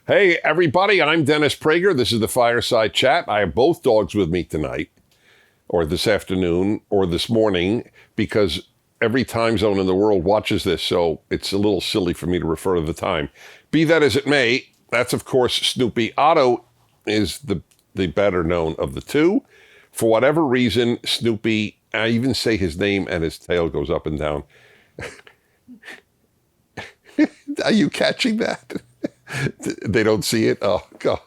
Hey, everybody, I'm Dennis Prager. This is the Fireside Chat. I have both dogs with me tonight, or this afternoon, or this morning, because every time zone in the world watches this, so it's a little silly for me to refer to the time. Be that as it may, that's, of course, Snoopy. Otto is the better known of the two. For whatever reason, Snoopy, I even say his name and his tail goes up and down. Are you catching that? They don't see it? Oh, God.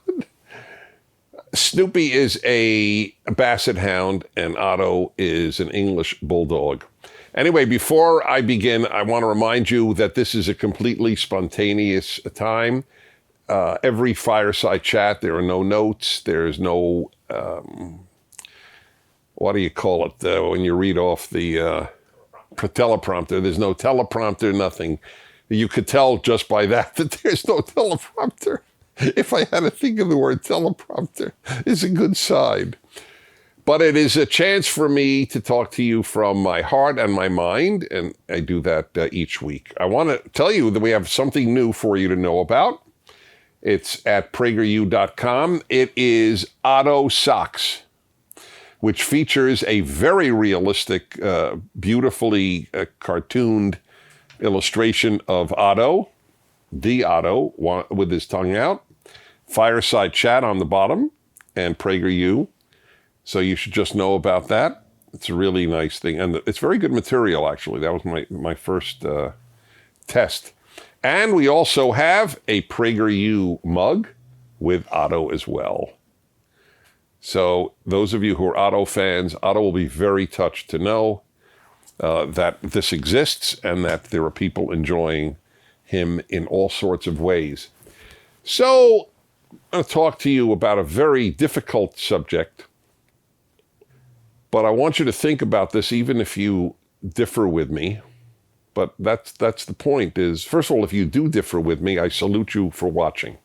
Snoopy is a basset hound and Otto is an English bulldog. Anyway, before I begin, I want to remind you that this is a completely spontaneous time. Every fireside chat, there are no notes. There's no, what do you call it, when you read off the teleprompter? There's no teleprompter, nothing. You could tell just by that there's no teleprompter. If I had to think of the word teleprompter, it's a good sign. But it is a chance for me to talk to you from my heart and my mind, and I do that each week. I want to tell you that we have something new for you to know about. It's at PragerU.com. It is Otto Socks, which features a very realistic, beautifully cartooned illustration of Otto, the Otto, with his tongue out, Fireside Chat on the bottom, and PragerU. So you should just know about that. It's a really nice thing. And it's very good material, actually. That was my first test. And we also have a PragerU mug with Otto as well. So those of you who are Otto fans, Otto will be very touched to know that this exists and that there are people enjoying him in all sorts of ways. So I'm going to talk to you about a very difficult subject, but I want you to think about this even if you differ with me. But that's the point is, first of all, if you do differ with me, I salute you for watching,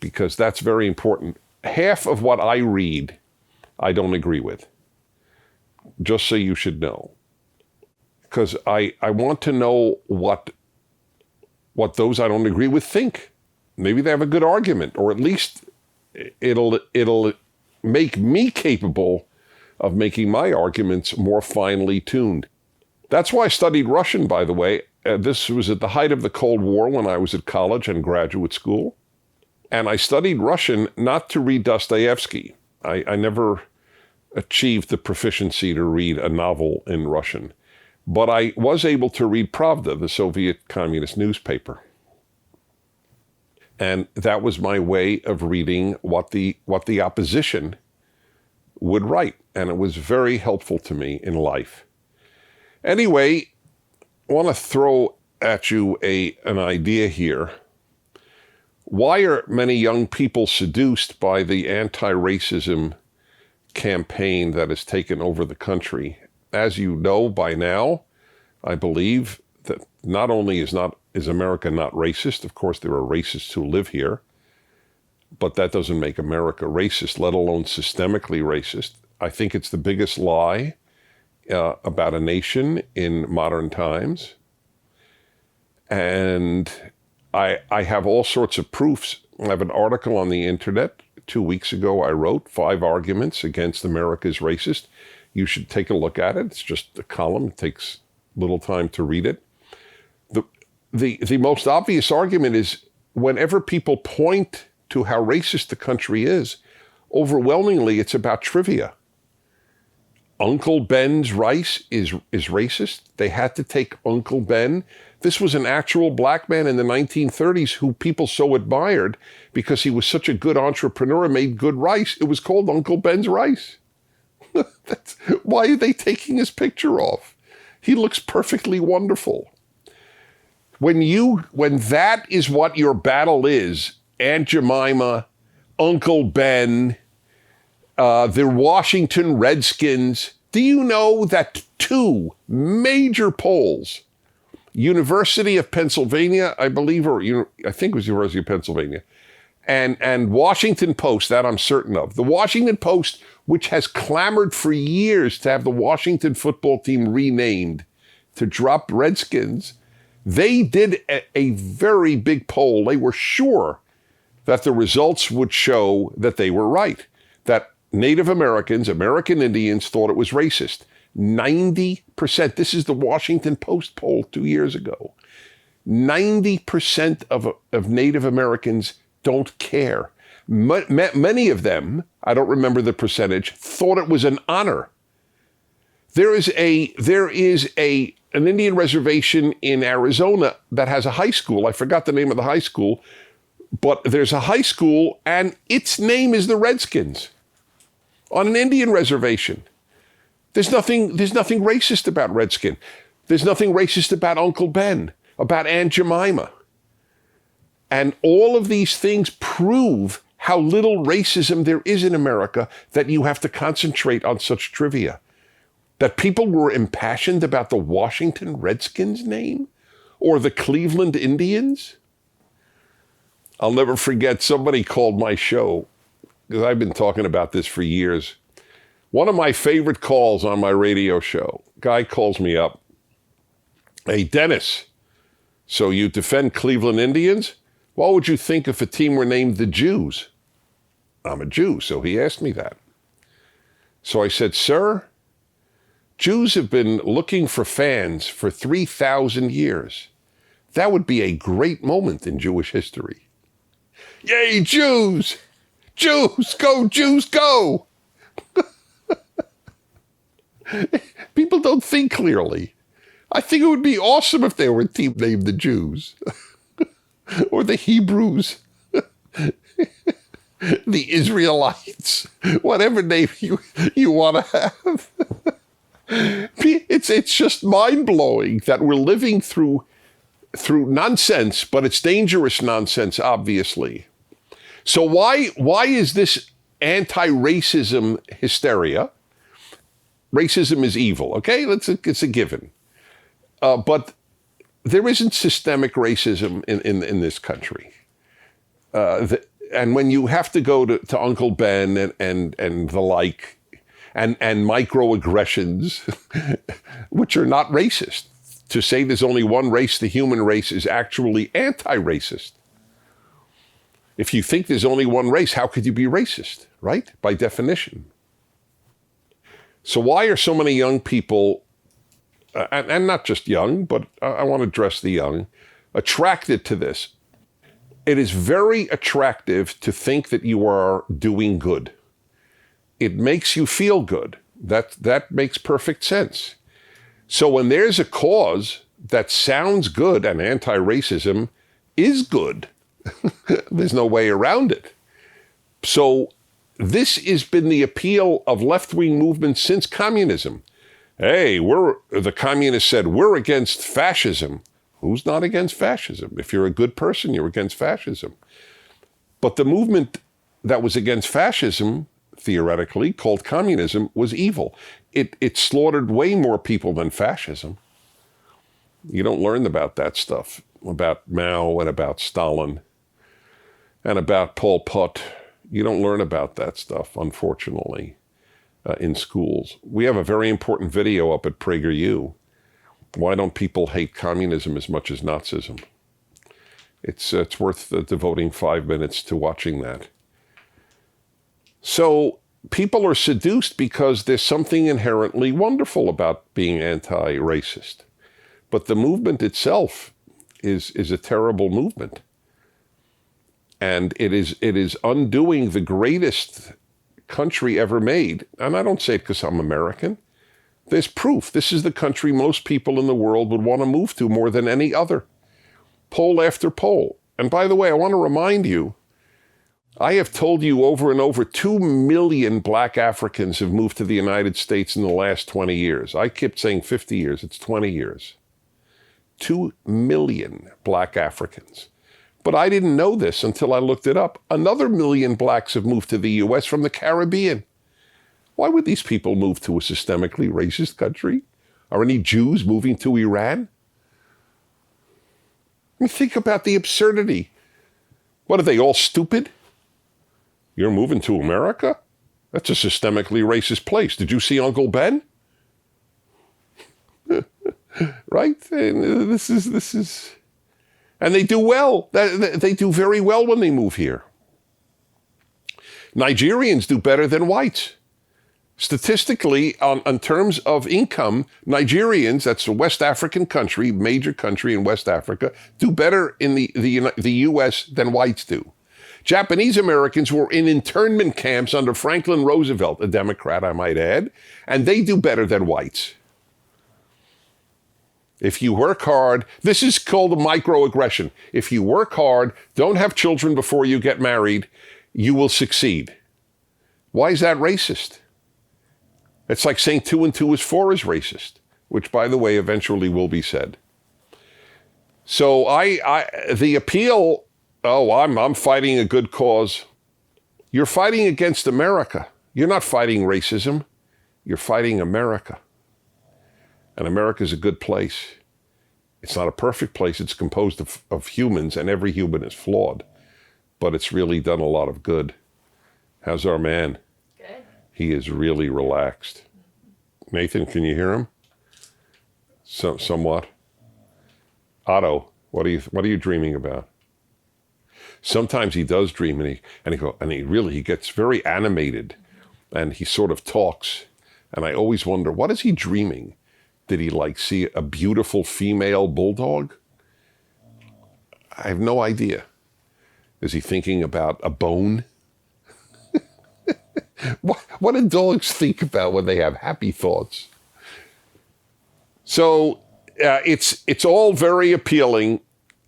because that's very important. Half of what I read, I don't agree with, just so you should know. Because I want to know what those I don't agree with think. Maybe they have a good argument, or at least it'll make me capable of making my arguments more finely tuned. That's why I studied Russian, by the way. This was at the height of the Cold War when I was at college and graduate school. And I studied Russian not to read Dostoevsky. I never achieved the proficiency to read a novel in Russian. But I was able to read Pravda, the Soviet communist newspaper. And that was my way of reading what the opposition would write. And it was very helpful to me in life. Anyway, I want to throw at you an idea here. Why are many young people seduced by the anti-racism campaign that has taken over the country? As you know by now, I believe that not only is America not racist, of course there are racists who live here, but that doesn't make America racist, let alone systemically racist. I think it's the biggest lie about a nation in modern times. And I have all sorts of proofs. I have an article on the internet 2 weeks ago. I wrote 5 arguments against America's racist. You should take a look at it. It's just a column. It takes little time to read it. The most obvious argument is whenever people point to how racist the country is, overwhelmingly it's about trivia. Uncle Ben's rice is racist. They had to take Uncle Ben. This was an actual black man in the 1930s who people so admired because he was such a good entrepreneur and made good rice. It was called Uncle Ben's rice. Why are they taking his picture off? He looks perfectly wonderful. When that is what your battle is, Aunt Jemima, Uncle Ben, the Washington Redskins, do you know that 2 major polls, University of Pennsylvania, I believe, or I think it was University of Pennsylvania, and Washington Post, that I'm certain of. The Washington Post, which has clamored for years to have the Washington football team renamed to drop Redskins, they did a very big poll. They were sure that the results would show that they were right, that Native Americans, American Indians, thought it was racist. 90%. This is the Washington Post poll 2 years ago. 90% of Native Americans don't care. Many of them, I don't remember the percentage, thought it was an honor. There is an Indian reservation in Arizona that has a high school. I forgot the name of the high school, but there's a high school and its name is the Redskins on an Indian reservation. There's nothing racist about Redskin. There's nothing racist about Uncle Ben, about Aunt Jemima. And all of these things prove how little racism there is in America that you have to concentrate on such trivia. That people were impassioned about the Washington Redskins name or the Cleveland Indians. I'll never forget, somebody called my show, because I've been talking about this for years. One of my favorite calls on my radio show, guy calls me up. Hey, Dennis, so you defend Cleveland Indians? What would you think if a team were named the Jews? I'm a Jew, so he asked me that. So I said, sir, Jews have been looking for fans for 3,000 years. That would be a great moment in Jewish history. Yay, Jews! Jews, go! People don't think clearly. I think it would be awesome if there were a team named the Jews. Or the Hebrews. The Israelites. Whatever name you want to have. It's just mind-blowing that we're living through nonsense, but it's dangerous nonsense, obviously. So why is this anti-racism hysteria? Racism is evil, okay? It's a given. But there isn't systemic racism in this country. And when you have to go to Uncle Ben and the like, and microaggressions, which are not racist. To say there's only one race, the human race, is actually anti-racist. If you think there's only one race, how could you be racist, right? By definition. So why are so many young people, and not just young, but I want to address the young, attracted to this? It is very attractive to think that you are doing good. It makes you feel good. That makes perfect sense. So when there's a cause that sounds good, and anti-racism is good, there's no way around it. So this has been the appeal of left-wing movements since communism. Hey, the communists said, we're against fascism. Who's not against fascism? If you're a good person, you're against fascism. But the movement that was against fascism, theoretically, called communism, was evil. It slaughtered way more people than fascism. You don't learn about that stuff, about Mao and about Stalin and about Pol Pot. You don't learn about that stuff, unfortunately, in schools. We have a very important video up at PragerU. Why don't people hate communism as much as Nazism? It's worth devoting 5 minutes to watching that. So people are seduced because there's something inherently wonderful about being anti-racist. But the movement itself is a terrible movement. And it is undoing the greatest country ever made. And I don't say it because I'm American. There's proof. This is the country most people in the world would want to move to more than any other. Poll after poll. And by the way, I want to remind you, I have told you over and over, 2 million black Africans have moved to the United States in the last 20 years. I kept saying 50 years. It's 20 years. 2 million black Africans. But I didn't know this until I looked it up. Another 1 million blacks have moved to the U.S. from the Caribbean. Why would these people move to a systemically racist country? Are any Jews moving to Iran? I mean, think about the absurdity. What, are they all stupid? You're moving to America? That's a systemically racist place. Did you see Uncle Ben? Right? And this is, and they do well. They do very well when they move here. Nigerians do better than whites. Statistically, on terms of income, Nigerians, that's a West African country, major country in West Africa, do better in the U.S. than whites do. Japanese Americans were in internment camps under Franklin Roosevelt, a Democrat, I might add, and they do better than whites. If you work hard, this is called a microaggression. If you work hard, don't have children before you get married, you will succeed. Why is that racist? It's like saying 2 and 2 is 4 is racist, which, by the way, eventually will be said. So the appeal, I'm fighting a good cause. You're fighting against America. You're not fighting racism. You're fighting America. And America's a good place. It's not a perfect place. It's composed of humans, and every human is flawed. But it's really done a lot of good. How's our man? Good. He is really relaxed. Nathan, can you hear him? Somewhat. Otto, what are you dreaming about? Sometimes he does dream, and he gets very animated, and he sort of talks, and I always wonder, what is he dreaming? Did he see a beautiful female bulldog? I have no idea. Is he thinking about a bone? What do dogs think about when they have happy thoughts? So it's all very appealing,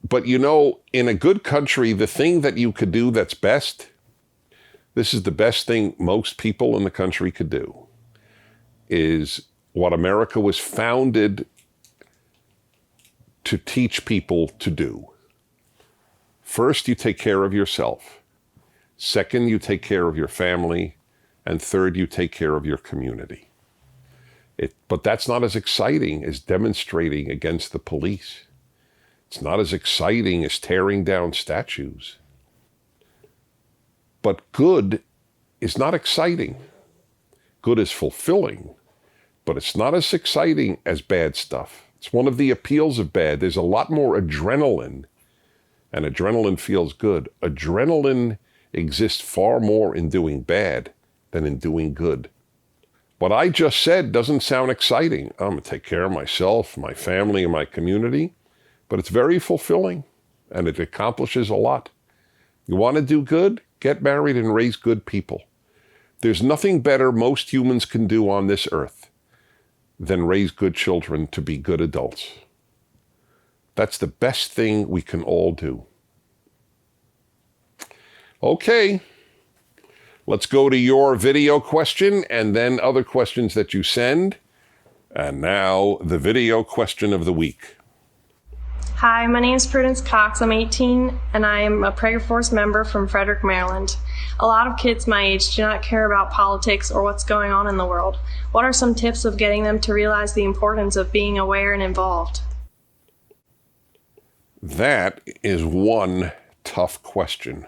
but in a good country, the thing that you could do that's best, this is the best thing most people in the country could do, is what America was founded to teach people to do. First, you take care of yourself. Second, you take care of your family. And third, you take care of your community. But that's not as exciting as demonstrating against the police. It's not as exciting as tearing down statues. But good is not exciting. Good is fulfilling, but it's not as exciting as bad stuff. It's one of the appeals of bad. There's a lot more adrenaline, and adrenaline feels good. Adrenaline exists far more in doing bad than in doing good. What I just said doesn't sound exciting. I'm going to take care of myself, my family, and my community, but it's very fulfilling, and it accomplishes a lot. You want to do good? Get married and raise good people. There's nothing better most humans can do on this earth than raise good children to be good adults. That's the best thing we can all do. Okay. Let's go to your video question and then other questions that you send. And now the video question of the week. Hi, my name is Prudence Cox. I'm 18 and I am a PragerU member from Frederick, Maryland. A lot of kids my age do not care about politics or what's going on in the world. What are some tips of getting them to realize the importance of being aware and involved? That is one tough question.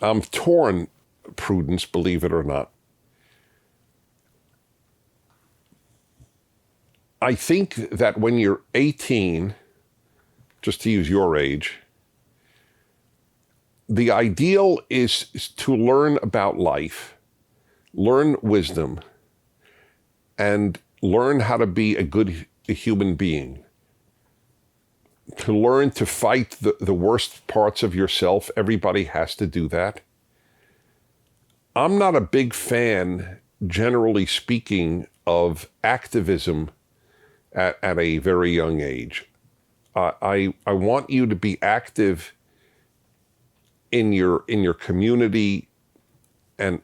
I'm torn, Prudence, believe it or not. I think that when you're 18, just to use your age, the ideal is to learn about life, learn wisdom, and learn how to be a good human being. To learn to fight the worst parts of yourself. Everybody has to do that. I'm not a big fan, generally speaking, of activism at a very young age. I want you to be active in your community and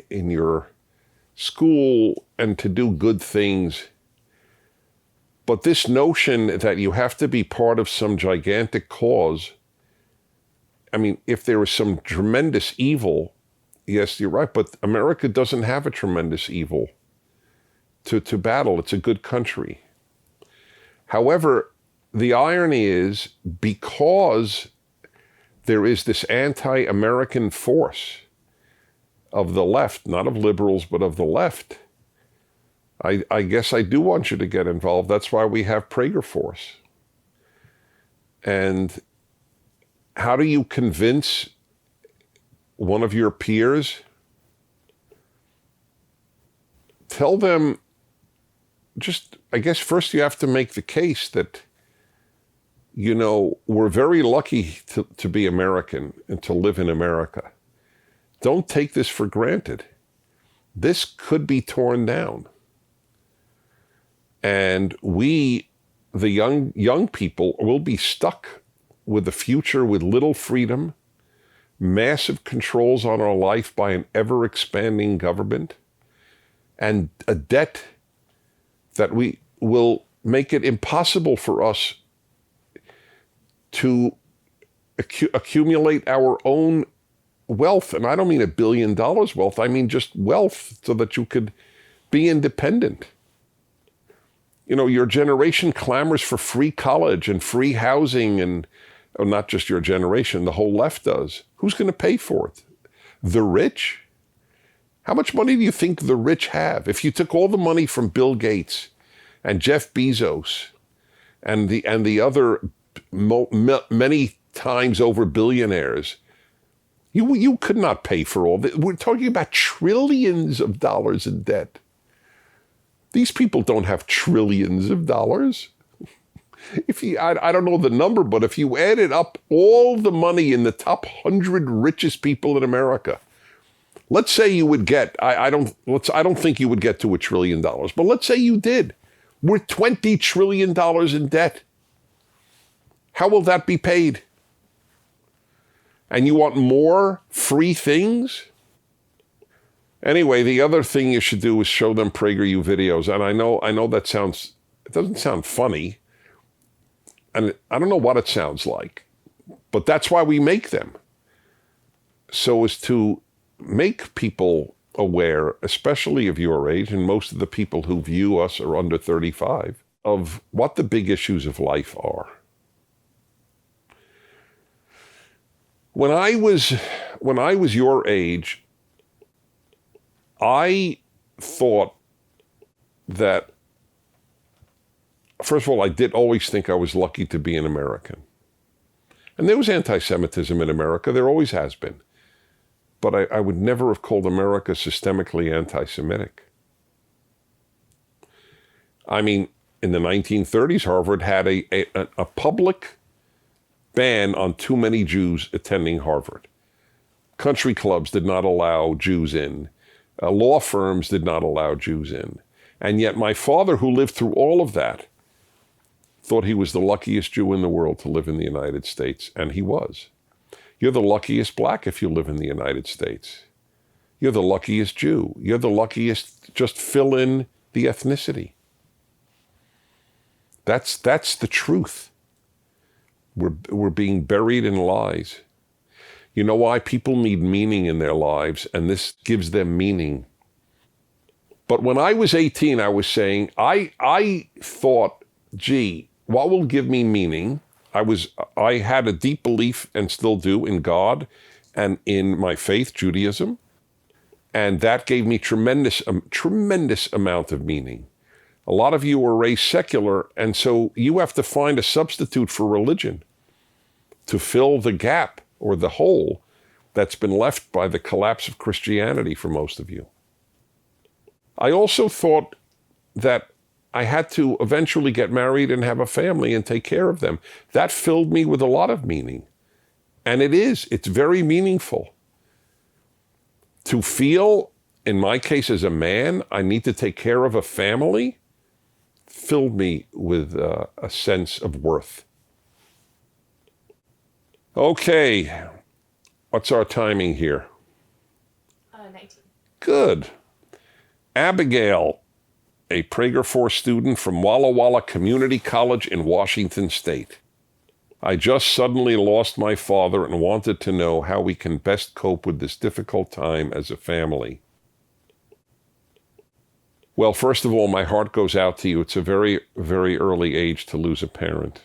in your school and to do good things. But this notion that you have to be part of some gigantic cause, I mean, if there is some tremendous evil, yes, you're right, but America doesn't have a tremendous evil to battle. It's a good country. However, the irony is, because there is this anti-American force of the left, not of liberals, but of the left, I guess I do want you to get involved. That's why we have PragerU. And how do you convince one of your peers, tell them, I guess first you have to make the case that, we're very lucky to be American and to live in America. Don't take this for granted. This could be torn down. And we, the young people, will be stuck with a future with little freedom, massive controls on our life by an ever-expanding government, and a debt that we will make it impossible for us to accumulate our own wealth. And I don't mean $1 billion wealth. I mean just wealth so that you could be independent. Your generation clamors for free college and free housing, and not just your generation, the whole left does. Who's going to pay for it? The rich? How much money do you think the rich have? If you took all the money from Bill Gates and Jeff Bezos and the other many times over billionaires, you could not pay for all that. We're talking about trillions of dollars in debt. These people don't have trillions of dollars. I don't know the number, but if you added up all the money in the top 100 richest people in America, let's say you would get, I don't think you would get to $1 trillion, but let's say you did. We're $20 trillion in debt. How will that be paid? And you want more free things? Anyway, the other thing you should do is show them PragerU videos. And I know it doesn't sound funny. And I don't know what it sounds like, but that's why we make them. So as to make people aware, especially of your age, and most of the people who view us are under 35, of what the big issues of life are. When I was your age, I thought that, first of all, I did always think I was lucky to be an American. And there was anti-Semitism in America. There always has been. But I would never have called America systemically anti-Semitic. I mean, in the 1930s, Harvard had a public ban on too many Jews attending Harvard. Country clubs did not allow Jews in. Law firms did not allow Jews in. And yet my father, who lived through all of that, thought he was the luckiest Jew in the world to live in the United States, and he was. You're the luckiest black if you live in the United States. You're the luckiest Jew. You're the luckiest, just fill in the ethnicity. That's the truth. We're being buried in lies. You know why? People need meaning in their lives, and this gives them meaning. But when I was 18, I was saying, I thought, gee, what will give me meaning? I had a deep belief, and still do, in God and in my faith, Judaism. And that gave me tremendous amount of meaning. A lot of you were raised secular, and so you have to find a substitute for religion to fill the gap or the hole that's been left by the collapse of Christianity for most of you. I also thought that I had to eventually get married and have a family and take care of them. That filled me with a lot of meaning. And it's very meaningful. To feel, in my case as a man, I need to take care of a family, filled me with a sense of worth. Okay, what's our timing here? 19. Good. Abigail, a Prager Force student from Walla Walla Community College in Washington State. I just suddenly lost my father and wanted to know how we can best cope with this difficult time as a family. Well, first of all, my heart goes out to you. It's a very, very early age to lose a parent.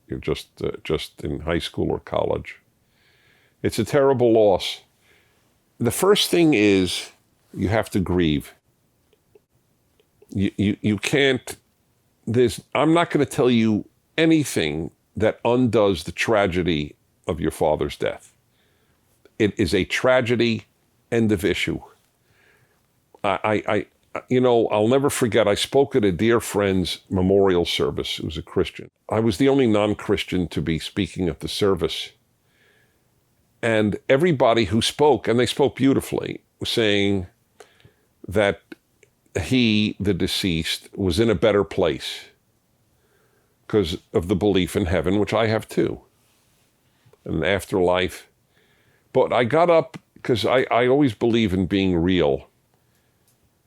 You're just in high school or college. It's a terrible loss. The first thing is you have to grieve. You can't, I'm not going to tell you anything that undoes the tragedy of your father's death. It is a tragedy, end of issue. I'll never forget, I spoke at a dear friend's memorial service who's a Christian. I was the only non-Christian to be speaking at the service. And everybody who spoke, and they spoke beautifully, was saying that he, the deceased, was in a better place because of the belief in heaven, which I have too, and an afterlife. But I got up because I always believe in being real.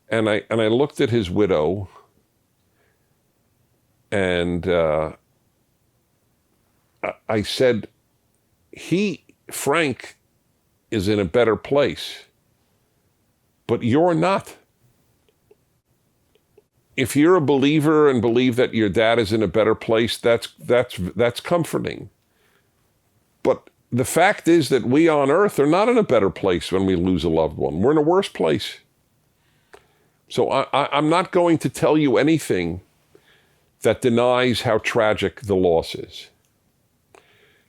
And I looked at his widow, and I said, Frank is in a better place, but you're not. If you're a believer and believe that your dad is in a better place, that's comforting. But the fact is that we on earth are not in a better place when we lose a loved one. We're in a worse place. So I'm not going to tell you anything that denies how tragic the loss is.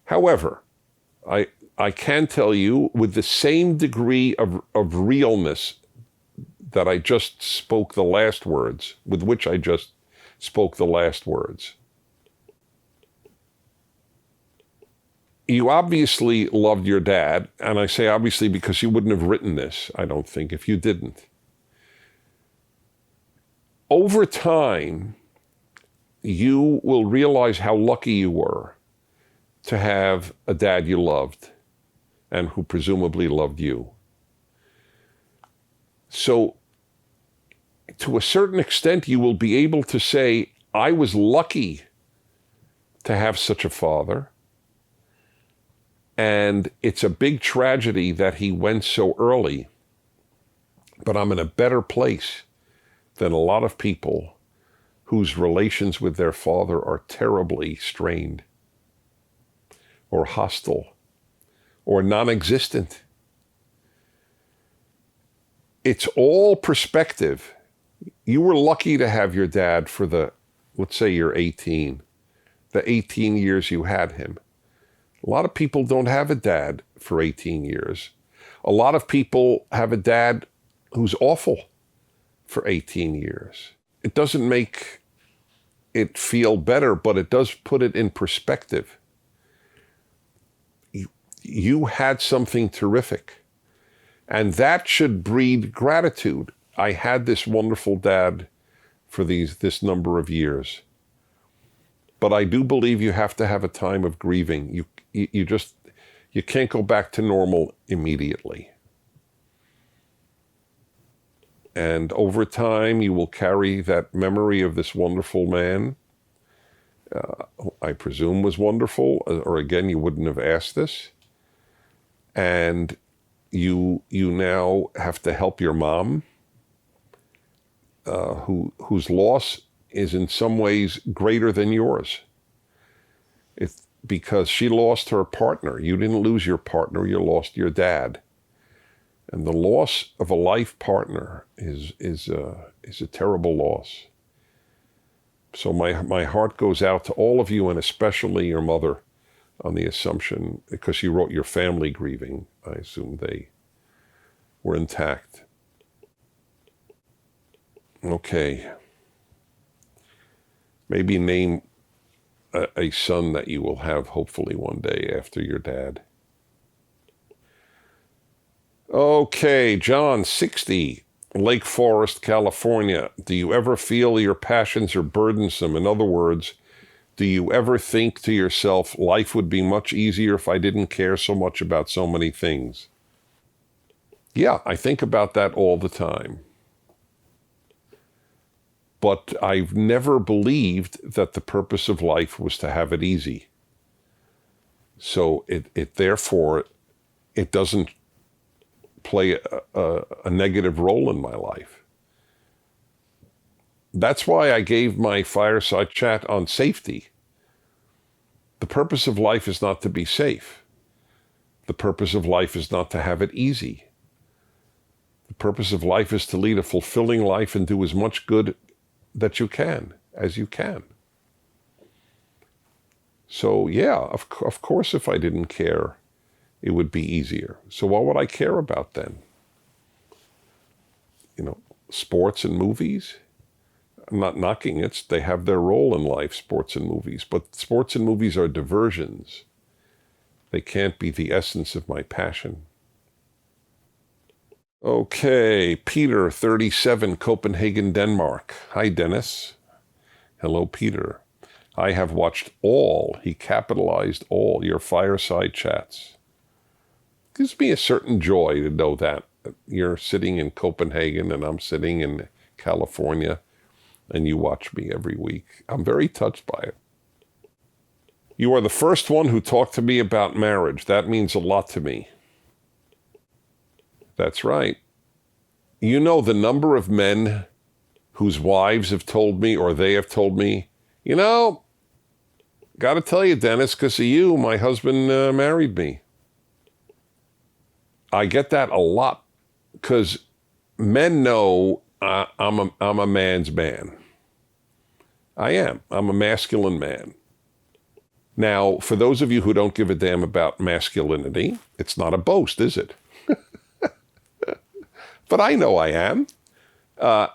However, I can tell you with the same degree of realness that I just spoke the last words, with which I just spoke the last words. You obviously loved your dad, and I say obviously because you wouldn't have written this, I don't think, if you didn't. Over time, you will realize how lucky you were to have a dad you loved and who presumably loved you. So, to a certain extent, you will be able to say, I was lucky to have such a father, and it's a big tragedy that he went so early, but I'm in a better place than a lot of people whose relations with their father are terribly strained or hostile or non-existent. It's all perspective. You were lucky to have your dad for let's say you're 18, the 18 years you had him. A lot of people don't have a dad for 18 years. A lot of people have a dad who's awful for 18 years. It doesn't make it feel better, but it does put it in perspective. You had something terrific, and that should breed gratitude. I had this wonderful dad for this number of years. But I do believe you have to have a time of grieving. You can't go back to normal immediately. And over time, you will carry that memory of this wonderful man. I presume was wonderful, or again, you wouldn't have asked this. And you now have to help your mom, whose loss is in some ways greater than yours. Because she lost her partner. You didn't lose your partner, you lost your dad. And the loss of a life partner is a terrible loss. So my heart goes out to all of you, and especially your mother, on the assumption, because you wrote your family grieving, I assume they were intact. Okay. Maybe name a son that you will have hopefully one day after your dad. Okay, John, 60, Lake Forest, California. Do you ever feel your passions are burdensome? In other words, do you ever think to yourself, life would be much easier if I didn't care so much about so many things? Yeah, I think about that all the time. But I've never believed that the purpose of life was to have it easy. So therefore, it doesn't play a negative role in my life. That's why I gave my fireside chat on safety. The purpose of life is not to be safe. The purpose of life is not to have it easy. The purpose of life is to lead a fulfilling life and do as much good that you can, as you can. So yeah, of course, if I didn't care, it would be easier. So what would I care about then? Sports and movies? I'm not knocking it. They have their role in life, sports and movies. But sports and movies are diversions. They can't be the essence of my passion. Okay, Peter, 37, Copenhagen, Denmark. Hi, Dennis. Hello, Peter. I have watched all, he capitalized all, your fireside chats. Gives me a certain joy to know that. You're sitting in Copenhagen and I'm sitting in California and you watch me every week. I'm very touched by it. You are the first one who talked to me about marriage. That means a lot to me. That's right. You know the number of men whose wives have told me, or they have told me, got to tell you, Dennis, because of you, my husband married me. I get that a lot because men know I'm a man's man. I am. I'm a masculine man. Now, for those of you who don't give a damn about masculinity, it's not a boast, is it? But I know I am.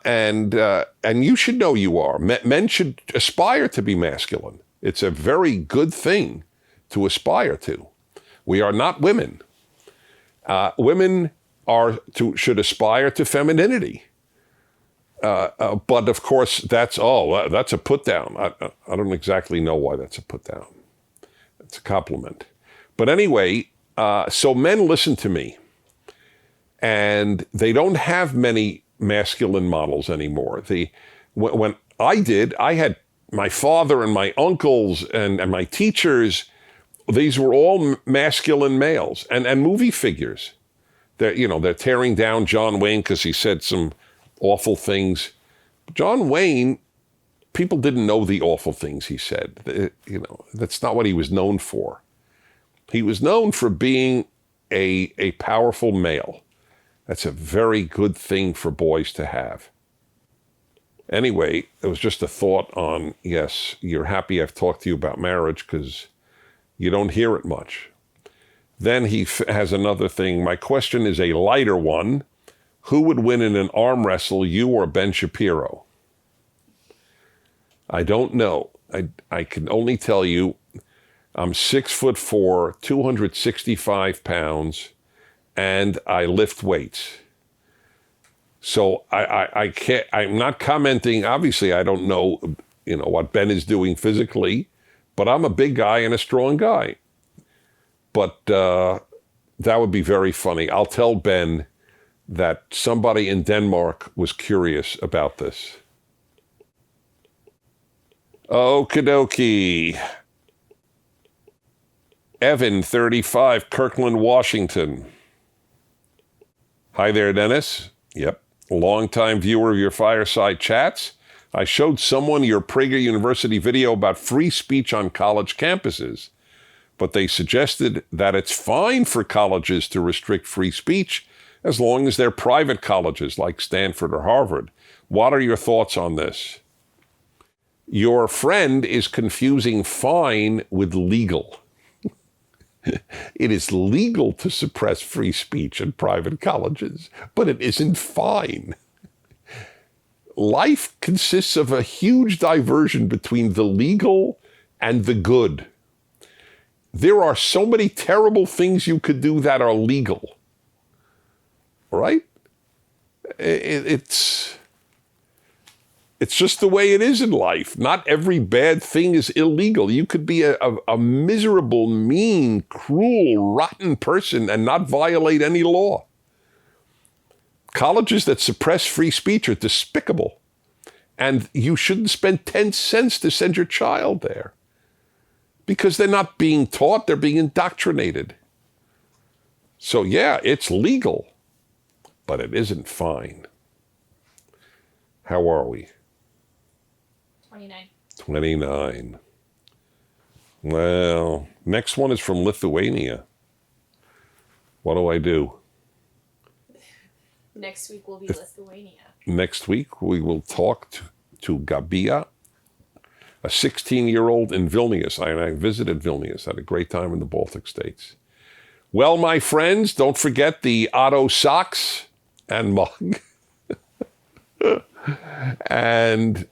And you should know you are. Men should aspire to be masculine. It's a very good thing to aspire to. We are not women. Women should aspire to femininity. But of course, that's a put down. I don't exactly know why that's a put down. It's a compliment. But anyway, so men listen to me. And they don't have many masculine models anymore. When I did, I had my father and my uncles and my teachers. These were all masculine males and movie figures. They're tearing down John Wayne because he said some awful things. John Wayne, people didn't know the awful things he said. That's not what he was known for. He was known for being a powerful male. That's a very good thing for boys to have. Anyway, it was just a thought on, yes, you're happy I've talked to you about marriage because you don't hear it much. Then he has another thing. My question is a lighter one. Who would win in an arm wrestle, you or Ben Shapiro? I don't know. I can only tell you I'm 6'4", 265 pounds, and I lift weights. So I can't, I'm not commenting. Obviously, I don't know, what Ben is doing physically, but I'm a big guy and a strong guy. But that would be very funny. I'll tell Ben that somebody in Denmark was curious about this. Okie dokie. Evan, 35, Kirkland, Washington. Hi there, Dennis. Yep. Longtime viewer of your fireside chats. I showed someone your Prager University video about free speech on college campuses, but they suggested that it's fine for colleges to restrict free speech as long as they're private colleges like Stanford or Harvard. What are your thoughts on this? Your friend is confusing fine with legal. It is legal to suppress free speech in private colleges, but it isn't fine. Life consists of a huge diversion between the legal and the good. There are so many terrible things you could do that are legal, right? It's just the way it is in life. Not every bad thing is illegal. You could be a miserable, mean, cruel, rotten person and not violate any law. Colleges that suppress free speech are despicable. And you shouldn't spend 10 cents to send your child there. Because they're not being taught, they're being indoctrinated. So yeah, it's legal, but it isn't fine. How are we? 29. 29. Well, next one is from Lithuania. What do I do? Next week will be Lithuania. Next week we will talk to Gabija, a 16-year-old in Vilnius. I visited Vilnius, had a great time in the Baltic states. Well, my friends, don't forget the Otto socks and mug. And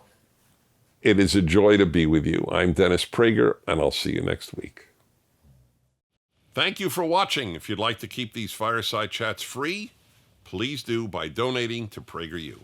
it is a joy to be with you. I'm Dennis Prager, and I'll see you next week. Thank you for watching. If you'd like to keep these fireside chats free, please do by donating to PragerU.